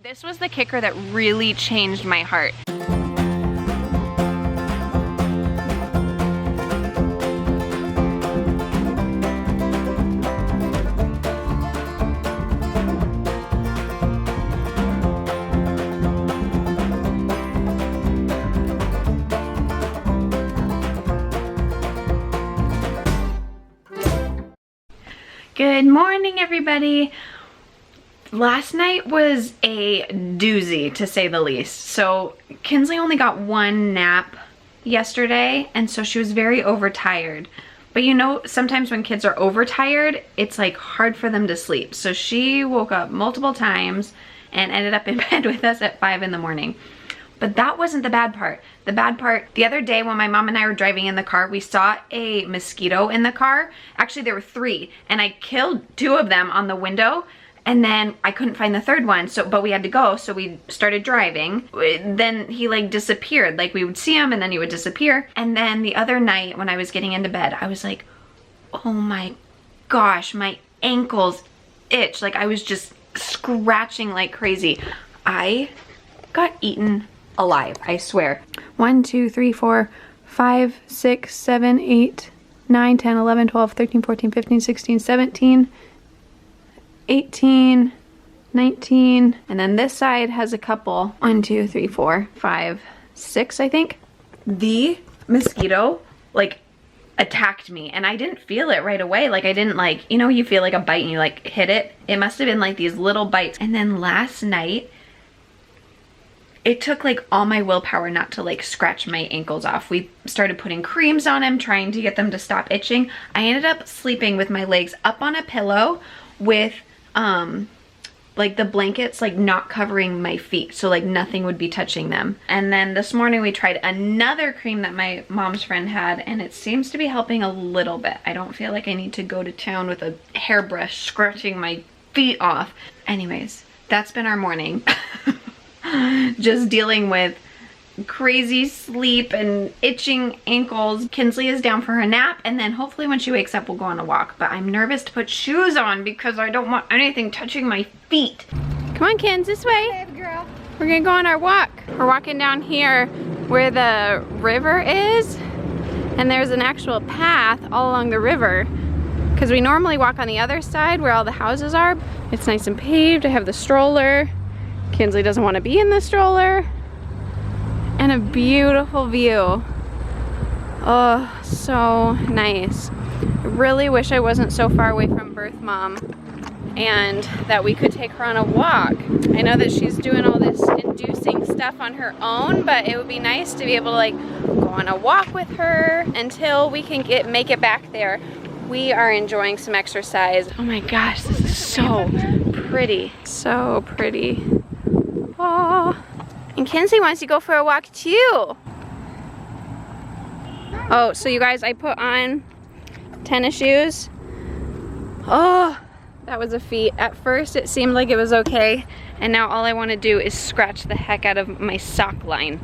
This was the kicker that really changed my heart. Good morning, everybody. Last night was a doozy, to say the least. So Kinsley only got one nap yesterday, and so she was very overtired. But you know, sometimes when kids are overtired, it's like hard for them to sleep. So she woke up multiple times and ended up in bed with us at 5 in the morning. But that wasn't the bad part. The bad part, the other day when my mom and I were driving in the car, we saw a mosquito in the car. Actually, there were 3, and I killed 2 of them on the window, and then I couldn't find the 3rd one, but we had to go, so we started driving. Then he like disappeared. Like we would see him and then he would disappear. And then the other night when I was getting into bed, I was like, oh my gosh, my ankles itch. Like I was just scratching like crazy. I got eaten alive, I swear. 1, 2, 3, 4, 5, 6, 7, 8, 9, 10, 11, 12, 13, 14, 15, 16, 17, 18, 19, and then this side has a couple. 1, 2, 3, 4, 5, 6, I think. The mosquito like attacked me and I didn't feel it right away. Like I didn't like, you know, you feel like a bite and you like hit it. It must have been like these little bites. And then last night, it took like all my willpower not to like scratch my ankles off. We started putting creams on them, trying to get them to stop itching. I ended up sleeping with my legs up on a pillow with like the blankets like not covering my feet, so like nothing would be touching them. And then this morning we tried another cream that my mom's friend had, and it seems to be helping a little bit. I don't feel like I need to go to town with a hairbrush scratching my feet off. Anyways, that's been our morning. Just dealing with crazy sleep and itching ankles. Kinsley is down for her nap, and then hopefully when she wakes up we'll go on a walk. But I'm nervous to put shoes on because I don't want anything touching my feet. Come on, Kins, this way. Hey, girl. We're gonna go on our walk. We're walking down here where the river is, and there's an actual path all along the river, because we normally walk on the other side where all the houses are. It's nice and paved. I have the stroller. Kinsley doesn't want to be in the stroller. And a beautiful view. Oh, so nice. I really wish I wasn't so far away from birth mom and that we could take her on a walk. I know that she's doing all this inducing stuff on her own, but it would be nice to be able to like go on a walk with her until we can make it back there. We are enjoying some exercise. Oh my gosh, this is so pretty. So pretty. Oh, and Kinsley wants to go for a walk too. Oh, so you guys, I put on tennis shoes. Oh, that was a feat. At first it seemed like it was okay, and now all I want to do is scratch the heck out of my sock line.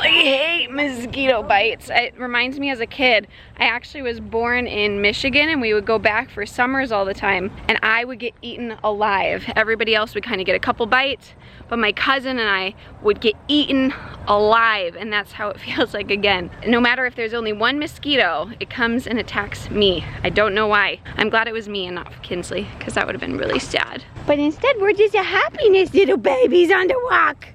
I hate mosquito bites. It reminds me as a kid, I actually was born in Michigan and we would go back for summers all the time, and I would get eaten alive. Everybody else would kind of get a couple bites, but my cousin and I would get eaten alive, and that's how it feels like again. No matter if there's only one mosquito, it comes and attacks me. I don't know why. I'm glad it was me and not Kinsley, because that would have been really sad. But instead, we're just a happiness little babies on the walk.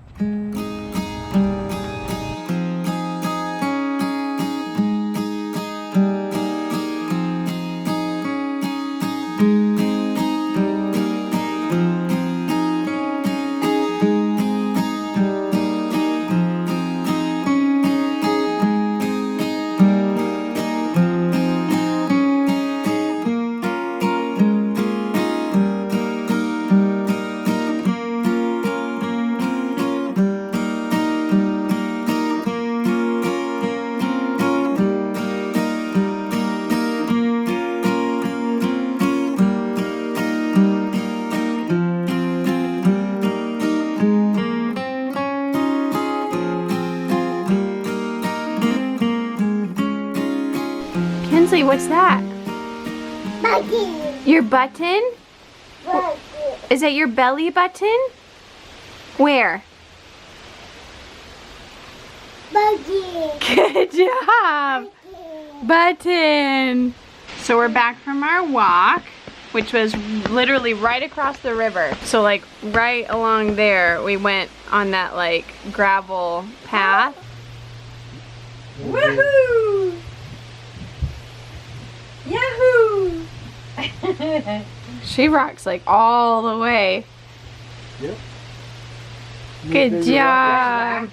Kinsley, what's that? Button. Your button? Button. Is that your belly button? Where? Buggy. Good job. Button. So we're back from our walk, which was literally right across the river. So like right along there, we went on that like gravel path. Woohoo! Yahoo! She rocks like all the way. Yep. Good job.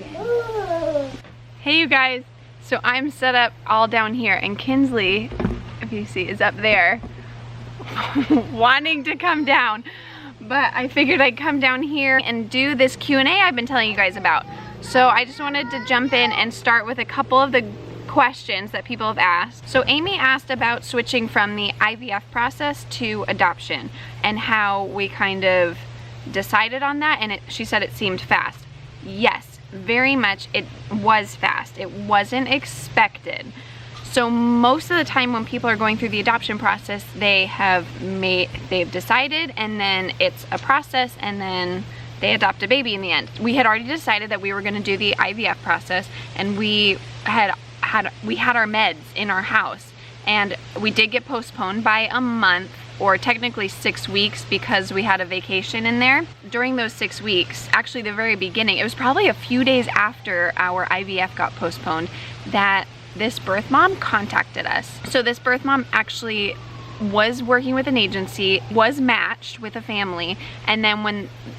Hey you guys, so I'm set up all down here and Kinsley, if you see, is up there wanting to come down. But I figured I'd come down here and do this Q&A I've been telling you guys about. So I just wanted to jump in and start with a couple of the questions that people have asked. So Amy asked about switching from the IVF process to adoption and how we kind of decided on that, and she said it seemed fast. Yes, very much it was fast. It wasn't expected. So most of the time when people are going through the adoption process, they've decided, and then it's a process, and then they adopt a baby in the end. We had already decided that we were going to do the IVF process, and we had our meds in our house, and we did get postponed by a month, or technically 6 weeks, because we had a vacation in there. During those 6 weeks, actually the very beginning, it was probably a few days after our IVF got postponed, that this birth mom contacted us. So this birth mom actually was working with an agency, was matched with a family, and then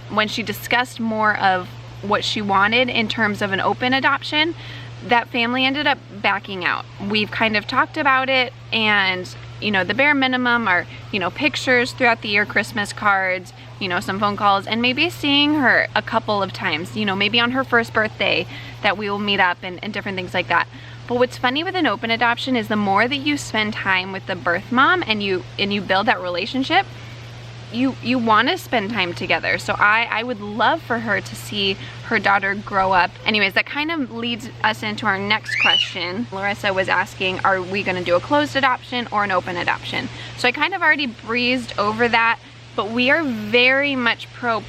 when she discussed more of what she wanted in terms of an open adoption, that family ended up backing out. We've kind of talked about it, and you know, the bare minimum are, you know, pictures throughout the year, Christmas cards, you know, some phone calls, and maybe seeing her a couple of times, you know, maybe on her first birthday that we will meet up and different things like that. But what's funny with an open adoption is the more that you spend time with the birth mom and you build that relationship, you want to spend time together. So I would love for her to see her daughter grow up. Anyways, that kind of leads us into our next question. Larissa was asking, are we going to do a closed adoption or an open adoption? So I kind of already breezed over that, but we are very much pro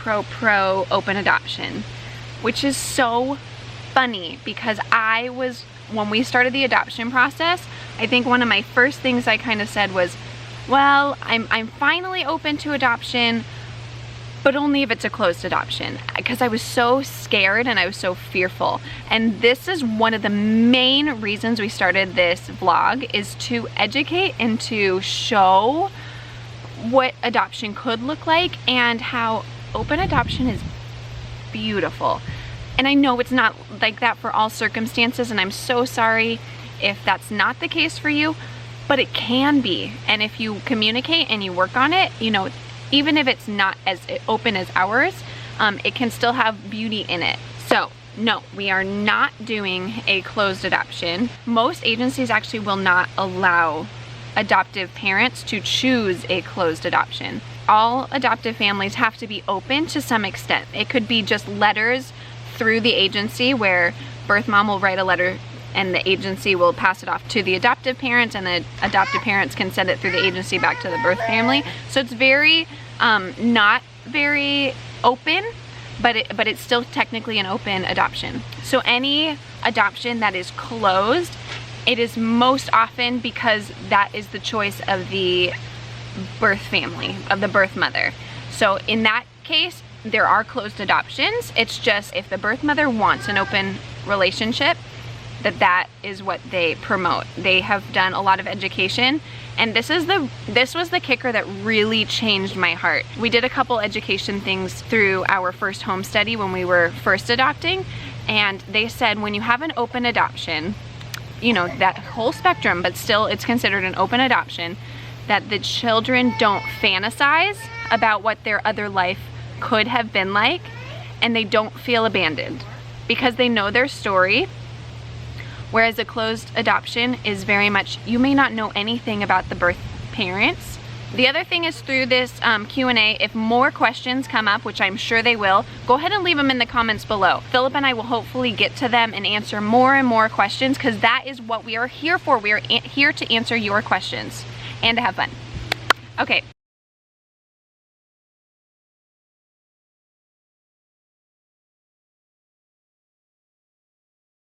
open adoption, which is so funny because when we started the adoption process, I think one of my first things I kind of said was, well, I'm finally open to adoption, but only if it's a closed adoption, because I was so scared and I was so fearful. And this is one of the main reasons we started this vlog, is to educate and to show what adoption could look like and how open adoption is beautiful. And I know it's not like that for all circumstances, and I'm so sorry if that's not the case for you, but it can be. And if you communicate and you work on it, you know, even if it's not as open as ours, it can still have beauty in it. So no, we are not doing a closed adoption. Most agencies actually will not allow adoptive parents to choose a closed adoption. All adoptive families have to be open to some extent. It could be just letters through the agency where birth mom will write a letter and the agency will pass it off to the adoptive parents, and the adoptive parents can send it through the agency back to the birth family. So it's very not very open, but it's still technically an open adoption. So any adoption that is closed, it is most often because that is the choice of the birth family, of the birth mother. So in that case, there are closed adoptions. It's just if the birth mother wants an open relationship, that is what they promote. They have done a lot of education, and this was the kicker that really changed my heart. We did a couple education things through our first home study when we were first adopting, and they said when you have an open adoption, you know, that whole spectrum, but still it's considered an open adoption, that the children don't fantasize about what their other life could have been like, and they don't feel abandoned because they know their story. Whereas a closed adoption is very much, you may not know anything about the birth parents. The other thing is through this Q&A, if more questions come up, which I'm sure they will, go ahead and leave them in the comments below. Philip and I will hopefully get to them and answer more and more questions, because that is what we are here for. We are here to answer your questions and to have fun. Okay,